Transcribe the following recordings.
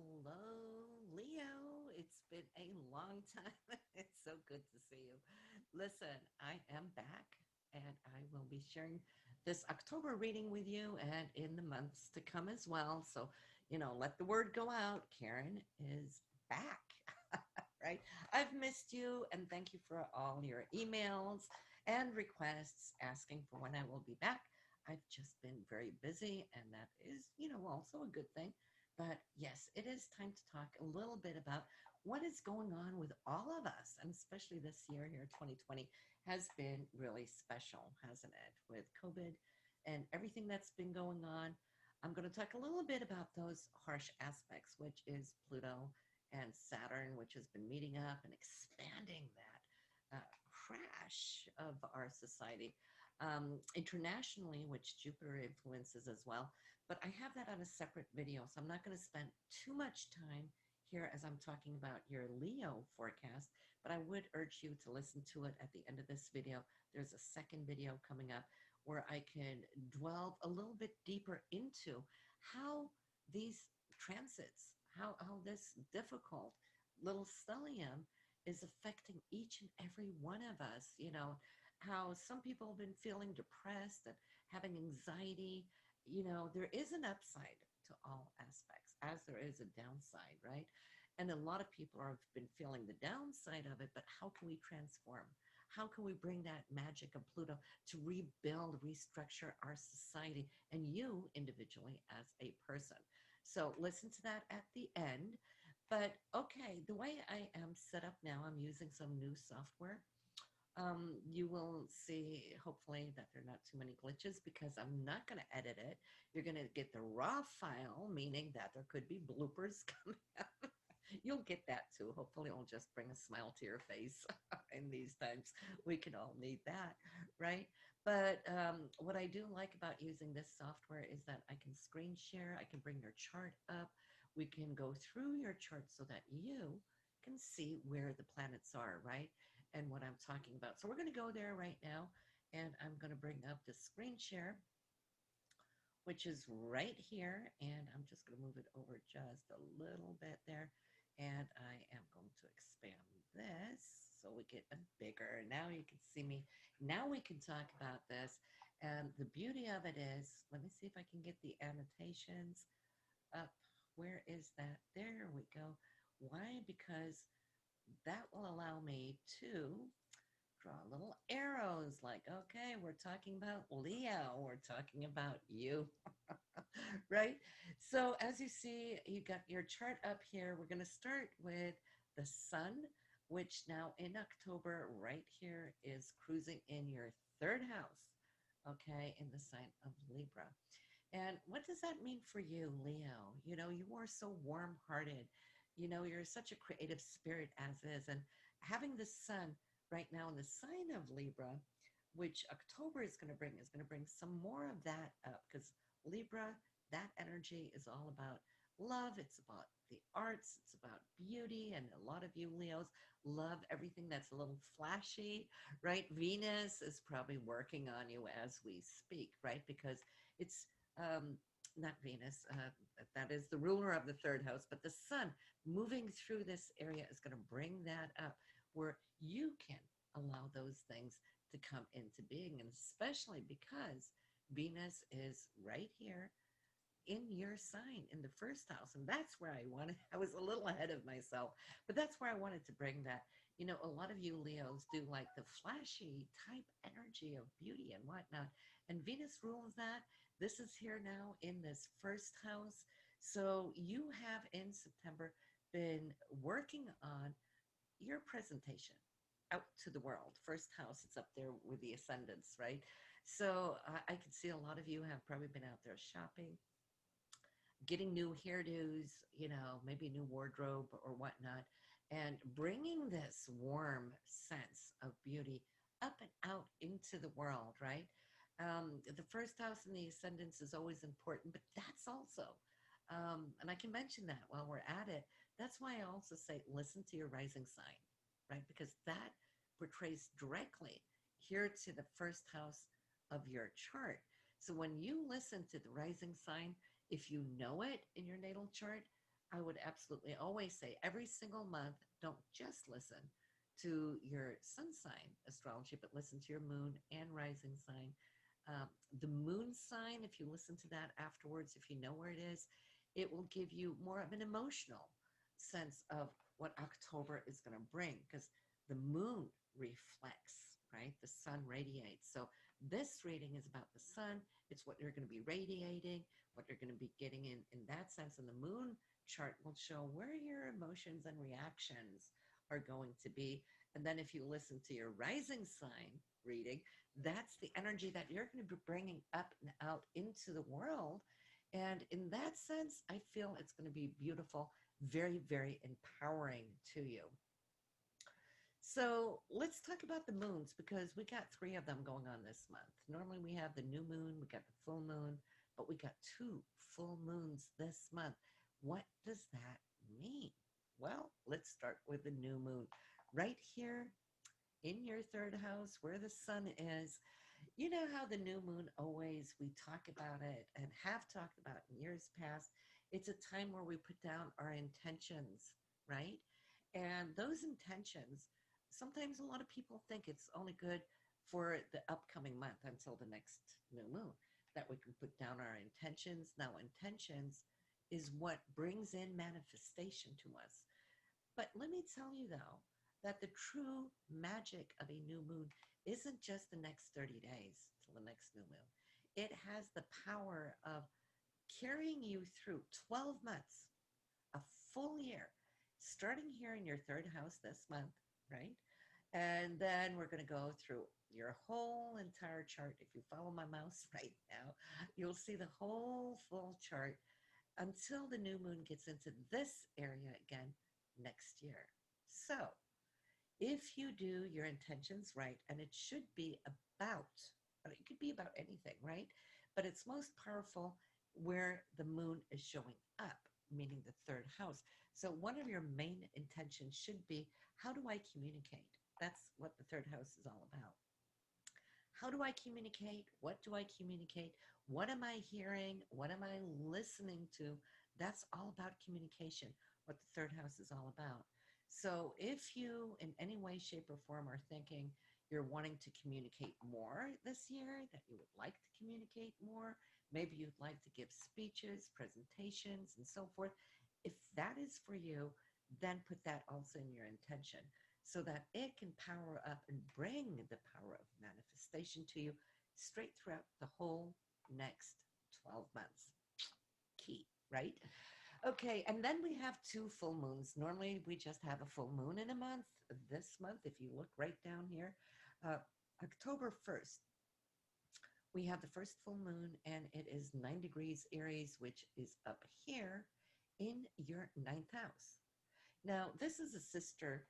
Hello, Leo. It's been a long time. It's so good to see you. Listen, I am back and I will be sharing this October reading with you and in the months to come as well. So, let the word go out. Karen is back, right? I've missed you and thank you for all your emails and requests asking for when I will be back. I've just been very busy, and that is, also a good thing. But yes, it is time to talk a little bit about what is going on with all of us, and especially this year here, 2020, has been really special, hasn't it? With COVID and everything that's been going on. I'm going to talk a little bit about those harsh aspects, which is Pluto and Saturn, which has been meeting up and expanding that crash of our society. Internationally, which Jupiter influences as well. But I have that on a separate video, so I'm not going to spend too much time here as I'm talking about your Leo forecast, but I would urge you to listen to it at the end of this video. There's a second video coming up where I can dwell a little bit deeper into how these transits, how this difficult little stellium is affecting each and every one of us. How some people have been feeling depressed and having anxiety. There is an upside to all aspects, as there is a downside, right? And a lot of people have been feeling the downside of it, but how can we transform? How can we bring that magic of Pluto to rebuild, restructure our society and you individually as a person? So listen to that at the end. But okay, the way I am set up now, I'm using some new software. You will see, hopefully, that there are not too many glitches because I'm not going to edit it. You're going to get the raw file, meaning that there could be bloopers coming up. You'll get that too. Hopefully, it'll just bring a smile to your face in these times. We can all need that, right? But what I do like about using this software is that I can screen share, I can bring your chart up, we can go through your chart so that you can see where the planets are, right? And what I'm talking about. So we're going to go there right now, and I'm going to bring up the screen share, which is right here, and I'm just going to move it over just a little bit there, and I am going to expand this so we get a bigger. Now you can see me. Now we can talk about this, and the beauty of it is, let me see if I can get the annotations up. Where is that? There we go. Why? Because that will allow me to draw little arrows like, okay, we're talking about Leo, we're talking about you, right? So as you see, you got your chart up here. We're going to start with the sun, which now in October, right here, is cruising in your third house, okay, in the sign of Libra. And what does that mean for you, Leo? You are so warm hearted. You're such a creative spirit as is. And having the sun right now in the sign of Libra, which October is going to bring some more of that up because Libra, that energy is all about love. It's about the arts. It's about beauty. And a lot of you Leos love everything that's a little flashy, right? Venus is probably working on you as we speak, right? Because it's um, not Venus, that is the ruler of the third house, but the sun moving through this area is going to bring that up where you can allow those things to come into being. And especially because Venus is right here in your sign in the first house. And that's where I was a little ahead of myself, but that's where I wanted to bring that. A lot of you Leos do like the flashy type energy of beauty and whatnot. And Venus rules that. This is here now in this first house. So you have in September been working on your presentation out to the world. First house, it's up there with the ascendants, right? So I can see a lot of you have probably been out there shopping, getting new hairdos, maybe new wardrobe or whatnot, and bringing this warm sense of beauty up and out into the world, right? The first house in the ascendants is always important, but that's also, and I can mention that while we're at it, that's why I also say listen to your rising sign, right? Because that portrays directly here to the first house of your chart. So when you listen to the rising sign, if you know it in your natal chart, I would absolutely always say every single month, don't just listen to your sun sign astrology, but listen to your moon and rising sign. Um, the moon sign, if you listen to that afterwards, if you know where it is, it will give you more of an emotional sense of what October is going to bring because the moon reflects, right? The sun radiates. So this reading is about the sun. It's what you're going to be radiating, what you're going to be getting in that sense. And the moon chart will show where your emotions and reactions are going to be. And then if you listen to your rising sign reading, that's the energy that you're going to be bringing up and out into the world. And in that sense, I feel it's going to be beautiful, very, very empowering to you. So let's talk about the moons because we got three of them going on this month. Normally we have the new moon, we got the full moon, but we got two full moons this month. What does that mean? Well, let's start with the new moon. Right here in your third house where the sun is, you know how the new moon always, we talk about it and have talked about in years past. It's a time where we put down our intentions, right? And those intentions, sometimes a lot of people think it's only good for the upcoming month until the next new moon that we can put down our intentions. Now, intentions is what brings in manifestation to us. But let me tell you, though, that the true magic of a new moon isn't just the next 30 days till the next new moon. It has the power of carrying you through 12 months, a full year, starting here in your third house this month, right? And then we're going to go through your whole entire chart. If you follow my mouse right now, you'll see the whole full chart until the new moon gets into this area again next year. So, if you do your intentions right, and it should be about, it could be about anything, right? But it's most powerful where the moon is showing up, meaning the third house. So, one of your main intentions should be how do I communicate? That's what the third house is all about. How do I communicate? What do I communicate? What am I hearing? What am I listening to? That's all about communication, what the third house is all about. So if you, in any way, shape, or form, are thinking you're wanting to communicate more this year, that you would like to communicate more, maybe you'd like to give speeches, presentations, and so forth, if that is for you, then put that also in your intention so that it can power up and bring the power of manifestation to you straight throughout the whole next 12 months. Key, right? Okay, and then we have two full moons. Normally, we just have a full moon in a month. This month, if you look right down here, uh, October 1st, we have the first full moon, and it is 9 degrees Aries, which is up here in your ninth house. Now, this is a sister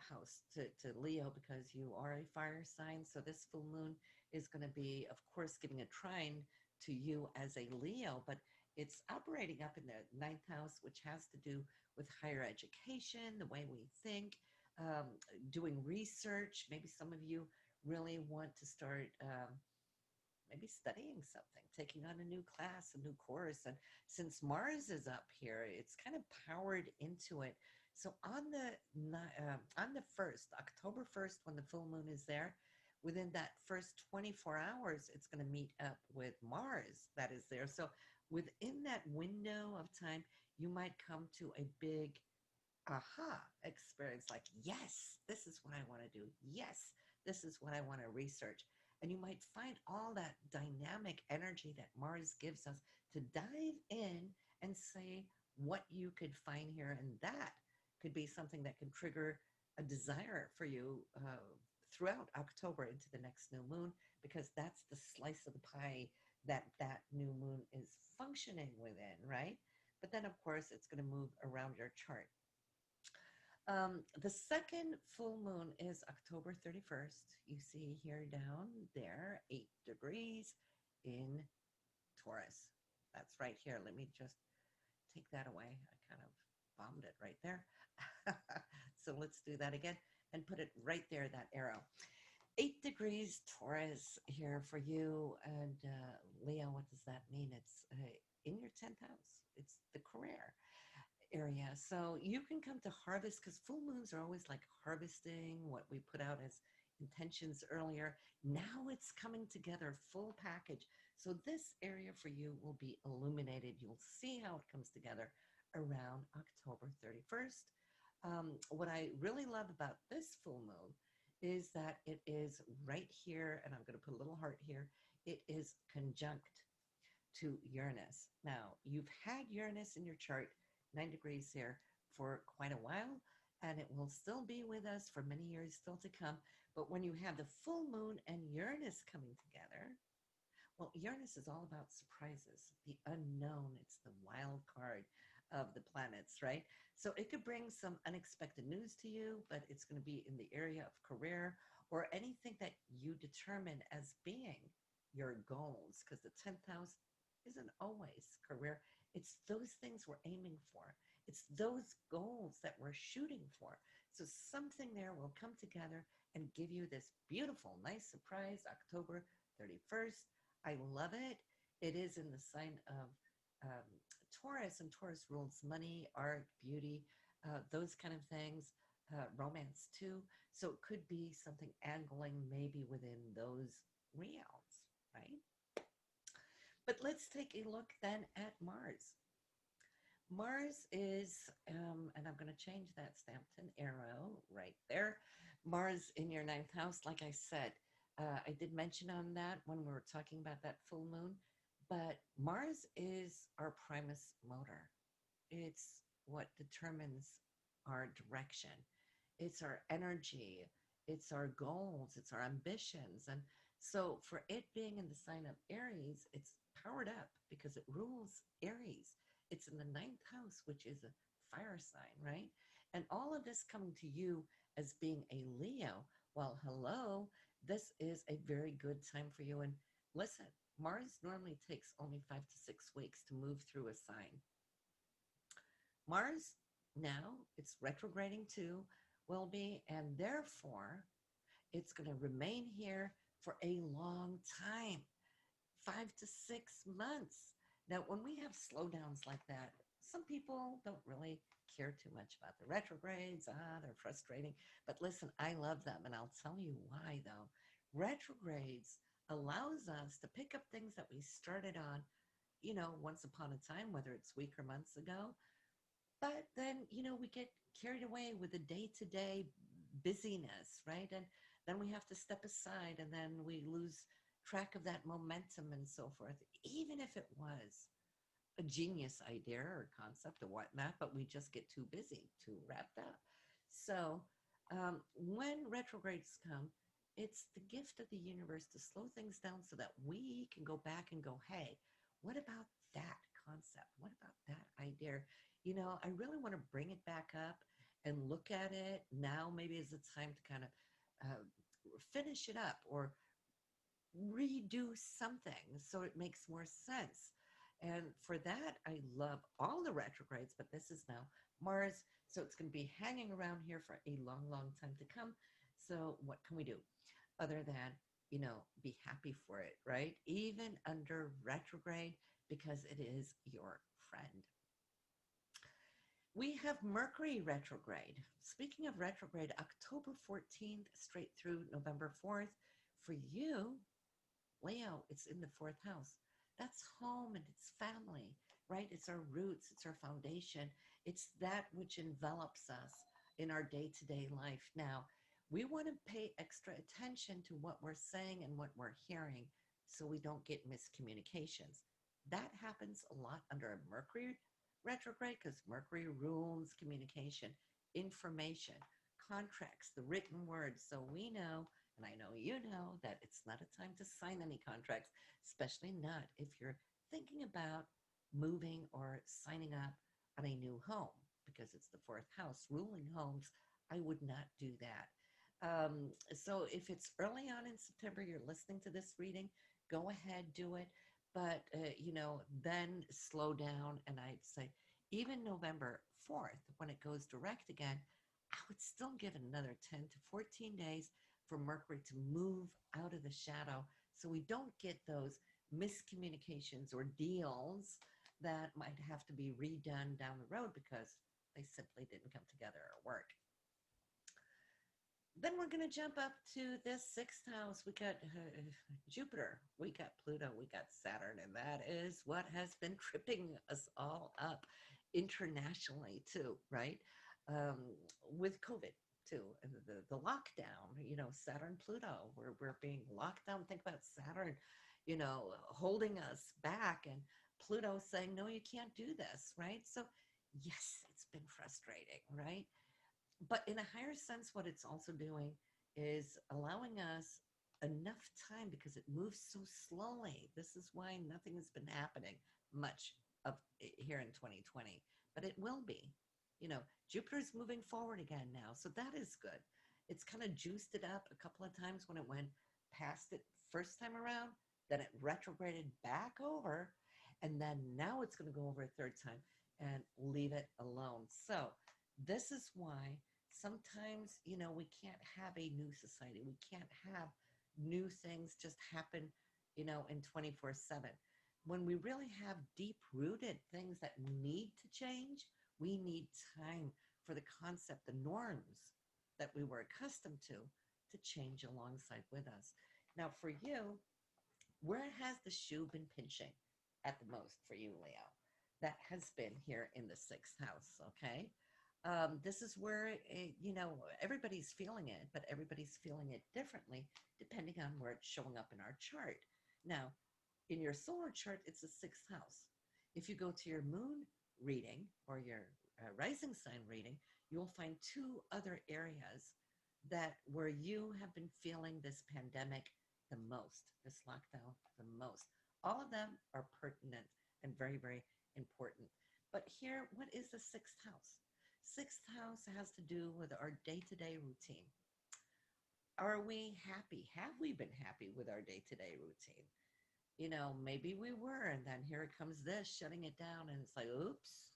house to Leo because you are a fire sign. So this full moon is going to be, of course, giving a trine to you as a Leo, but it's operating up in the ninth house, which has to do with higher education, the way we think, um, doing research. Maybe some of you really want to start maybe studying something, taking on a new class, a new course. And since Mars is up here, it's kind of powered into it. So on the first, October 1st, when the full moon is there, within that first 24 hours, it's going to meet up with Mars that is there. So within that window of time, you might come to a big aha experience like, yes, this is what I want to do. Yes, this is what I want to research. And you might find all that dynamic energy that Mars gives us to dive in and say what you could find here. And that could be something that can trigger a desire for you throughout October into the next new moon, because that's the slice of the pie that that new moon is functioning within, right? But then, of course, it's going to move around your chart. The second full moon is October 31st. You see here down there, 8 degrees in Taurus. That's right here. Let me just take that away. I kind of bombed it right there. So let's do that again and put it right there, that arrow. 8 degrees Taurus here for you. And Leo, what does that mean? It's in your 10th house. It's the career. area. So you can come to harvest because full moons are always like harvesting what we put out as intentions earlier. Now it's coming together, full package. So this area for you will be illuminated. You'll see how it comes together around October 31st. What I really love about this full moon is that it is right here, and I'm going to put a little heart here. It is conjunct to Uranus. Now, you've had Uranus in your chart, 9 degrees here, for quite a while, and it will still be with us for many years still to come. But when you have the full moon and Uranus coming together, well, Uranus is all about surprises, the unknown. It's the wild card of the planets, right? So it could bring some unexpected news to you, but it's going to be in the area of career or anything that you determine as being your goals, because the 10th house isn't always career. It's those things we're aiming for. It's those goals that we're shooting for. So something there will come together and give you this beautiful, nice surprise October 31st. I love it. It is in the sign of um, Taurus, and Taurus rules money, art, beauty, those kind of things, romance too. So it could be something angling maybe within those realms, right? But let's take a look then at Mars. Mars is, and I'm going to change that stamped an arrow right there. Mars in your ninth house, like I said, I did mention on that when we were talking about that full moon, but Mars is our primus motor. It's what determines our direction. It's our energy. It's our goals. It's our ambitions. And so for it being in the sign of Aries, it's powered up because it rules Aries. It's in the ninth house, which is a fire sign, right? And all of this coming to you as being a Leo. Well, hello, this is a very good time for you. And listen, Mars normally takes only 5 to 6 weeks to move through a sign. Mars now, it's retrograding too, will be, and therefore it's going to remain here for a long time, 5 to 6 months. Now, when we have slowdowns like that, some people don't really care too much about the retrogrades. They're frustrating. But listen, I love them, and I'll tell you why, though. Retrogrades allows us to pick up things that we started on, once upon a time, whether it's week or months ago, but then, we get carried away with the day to day busyness, right? And then we have to step aside and then we lose track of that momentum and so forth, even if it was a genius idea or concept or whatnot, but we just get too busy, too wrapped up. So when retrogrades come, it's the gift of the universe to slow things down so that we can go back and go, hey, what about that concept? What about that idea? I really want to bring it back up and look at it. Now maybe is the time to kind of finish it up or redo something so it makes more sense. And for that, I love all the retrogrades, but this is now Mars. So it's going to be hanging around here for a long, long time to come. So what can we do other than, be happy for it, right? Even under retrograde, because it is your friend. We have Mercury retrograde. Speaking of retrograde, October 14th straight through November 4th. For you, Leo, it's in the fourth house. That's home and it's family, right? It's our roots, it's our foundation. It's that which envelops us in our day to day life. Now, we want to pay extra attention to what we're saying and what we're hearing so we don't get miscommunications. That happens a lot under a Mercury retrograde because Mercury rules communication, information, contracts, the written words. So we know, and I know you know, that it's not a time to sign any contracts, especially not if you're thinking about moving or signing up on a new home because it's the fourth house, ruling homes. I would not do that. So if it's early on in September, you're listening to this reading, go ahead, do it. But, then slow down. And I'd say even November 4th, when it goes direct again, I would still give it another 10 to 14 days for Mercury to move out of the shadow so we don't get those miscommunications or deals that might have to be redone down the road because they simply didn't come together or work. Then we're going to jump up to this sixth house. We got Jupiter, we got Pluto, we got Saturn, and that is what has been tripping us all up internationally, too, right? Um, with COVID, too, and the lockdown, Saturn, Pluto, we're being locked down. Think about Saturn, holding us back, and Pluto saying, no, you can't do this, right? So, yes, it's been frustrating, right? But in a higher sense, what it's also doing is allowing us enough time because it moves so slowly. This is why nothing has been happening much of here in 2020, but it will be. Jupiter's moving forward again now, so that is good. It's kind of juiced it up a couple of times when it went past it first time around, then it retrograded back over, and then now it's going to go over a third time and leave it alone. So this is why sometimes, we can't have a new society. We can't have new things just happen, in 24/7. When we really have deep rooted things that need to change, we need time for the concept, the norms that we were accustomed to change alongside with us. Now, for you, where has the shoe been pinching at the most for you, Leo? That has been here in the sixth house, okay? This is where, everybody's feeling it, but everybody's feeling it differently depending on where it's showing up in our chart. Now, in your solar chart, it's the sixth house. If you go to your moon reading or your rising sign reading, you'll find two other areas that where you have been feeling this pandemic the most, this lockdown the most. All of them are pertinent and very, very important. But here, what is the sixth house? Sixth house has to do with our day to day routine. Are we happy? Have we been happy with our day to day routine? Maybe we were, and then here it comes this, shutting it down, and it's like, oops,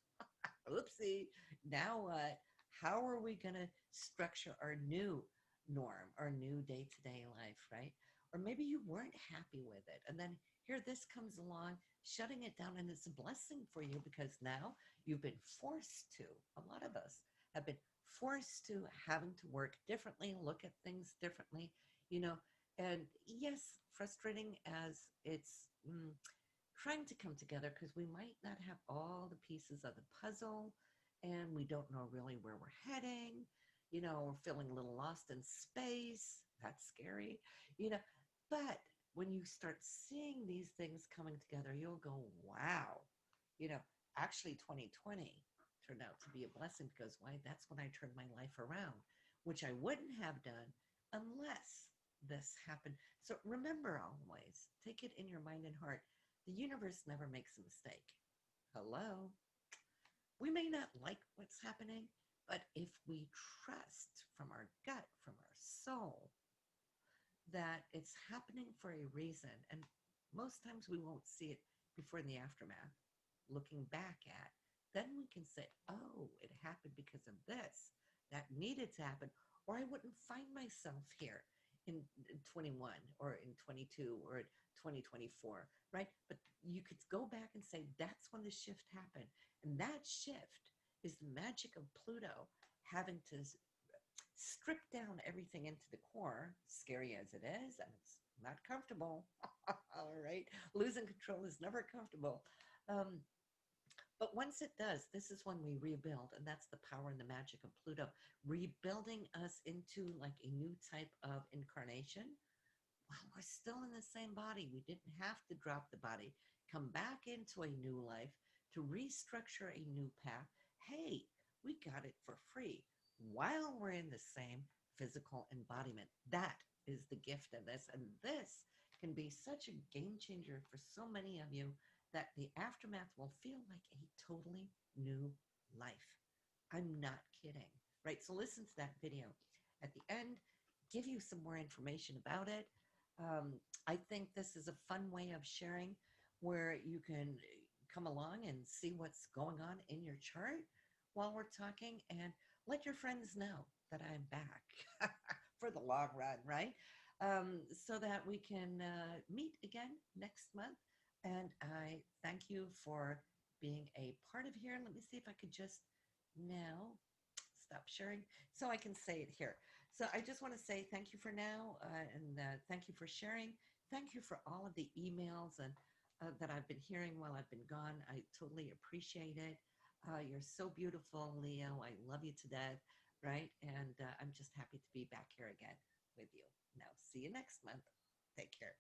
oopsie, now what? How are we going to structure our new norm, our new day to day life, right? Or maybe you weren't happy with it. And then here this comes along, shutting it down, and it's a blessing for you because now you've been forced to. A lot of us have been forced to having to work differently, look at things differently, you know. And yes, frustrating as it's trying to come together because we might not have all the pieces of the puzzle and we don't know really where we're heading. We're feeling a little lost in space. That's scary, you know. But when you start seeing these things coming together, you'll go, wow, you know, actually 2020 turned out to be a blessing because why? That's when I turned my life around, which I wouldn't have done unless this happened. So remember always, take it in your mind and heart. The universe never makes a mistake. Hello? We may not like what's happening, but if we trust from our gut, from our soul, that it's happening for a reason, and most times we won't see it before in the aftermath, looking back at, then we can say, oh, it happened because of this. That needed to happen, or I wouldn't find myself here in 21 or in 22 or 2024, right? But you could go back and say, that's when the shift happened. And that shift is the magic of Pluto having to strip down everything into the core, scary as it is, and it's not comfortable. All right. Losing control is never comfortable. Um, but once it does, this is when we rebuild, and that's the power and the magic of Pluto, rebuilding us into like a new type of incarnation. Well, we're still in the same body. We didn't have to drop the body, come back into a new life to restructure a new path. Hey, we got it for free while we're in the same physical embodiment. That is the gift of this. And this can be such a game changer for so many of you that the aftermath will feel like a totally new life. I'm not kidding, right? So listen to that video at the end, give you some more information about it. Um, I think this is a fun way of sharing where you can come along and see what's going on in your chart while we're talking and let your friends know that I'm back for the long run, right? So that we can meet again next month. And I thank you for being a part of here. Let me see if I could just now stop sharing so I can say it here. So I just want to say thank you for now, and thank you for sharing. Thank you for all of the emails and that I've been hearing while I've been gone. I totally appreciate it. You're so beautiful, Leo. I love you to death, right? And I'm just happy to be back here again with you. Now, see you next month. Take care.